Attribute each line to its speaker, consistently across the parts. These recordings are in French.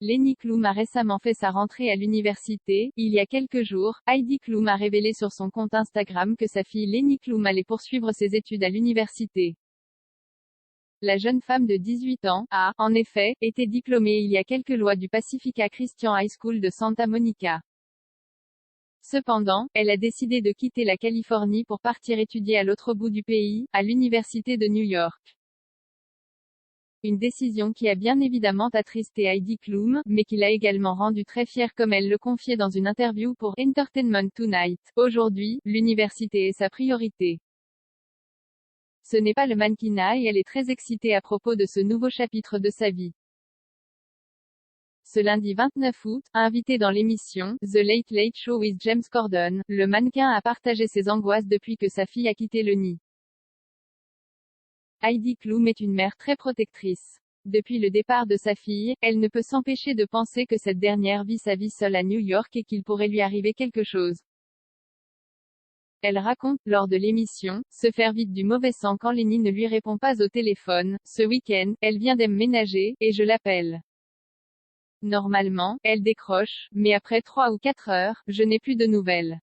Speaker 1: Lenny Klum a récemment fait sa rentrée à l'université. Il y a quelques jours, Heidi Klum a révélé sur son compte Instagram que sa fille Lenny Klum allait poursuivre ses études à l'université. La jeune femme de 18 ans a, en effet, été diplômée il y a quelques mois du Pacifica Christian High School de Santa Monica. Cependant, elle a décidé de quitter la Californie pour partir étudier à l'autre bout du pays, à l'université de New York. Une décision qui a bien évidemment attristé Heidi Klum, mais qui l'a également rendue très fière comme elle le confiait dans une interview pour Entertainment Tonight. Aujourd'hui, l'université est sa priorité. Ce n'est pas le mannequinat et elle est très excitée à propos de ce nouveau chapitre de sa vie. Ce lundi 29 août, invité dans l'émission The Late Late Show with James Corden, le mannequin a partagé ses angoisses depuis que sa fille a quitté le nid. Heidi Klum est une mère très protectrice. Depuis le départ de sa fille, elle ne peut s'empêcher de penser que cette dernière vit sa vie seule à New York et qu'il pourrait lui arriver quelque chose. Elle raconte, lors de l'émission, se faire vite du mauvais sang quand Lenny ne lui répond pas au téléphone. Ce week-end, elle vient d'emménager, et je l'appelle. Normalement, elle décroche, mais après 3 ou 4 heures, je n'ai plus de nouvelles.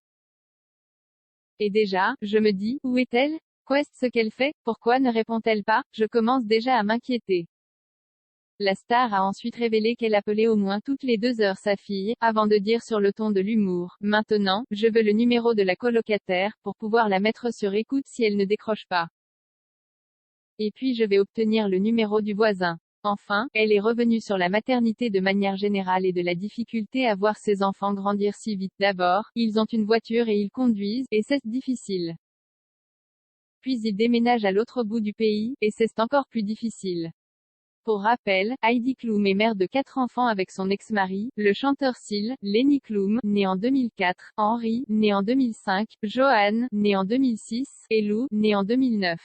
Speaker 1: Et déjà, je me dis, où est-elle? Qu'est-ce qu'elle fait? Pourquoi ne répond-elle pas? Je commence déjà à m'inquiéter. La star a ensuite révélé qu'elle appelait au moins toutes les 2 heures sa fille, avant de dire sur le ton de l'humour, maintenant, je veux le numéro de la colocataire, pour pouvoir la mettre sur écoute si elle ne décroche pas. Et puis je vais obtenir le numéro du voisin. Enfin, elle est revenue sur la maternité de manière générale et de la difficulté à voir ses enfants grandir si vite. D'abord, ils ont une voiture et ils conduisent, et c'est difficile. Puis ils déménagent à l'autre bout du pays, et c'est encore plus difficile. Pour rappel, Heidi Klum est mère de 4 enfants avec son ex-mari, le chanteur Seal, Lenny Klum, né en 2004, Henry, né en 2005, Joanne, né en 2006, et Lou, né en 2009.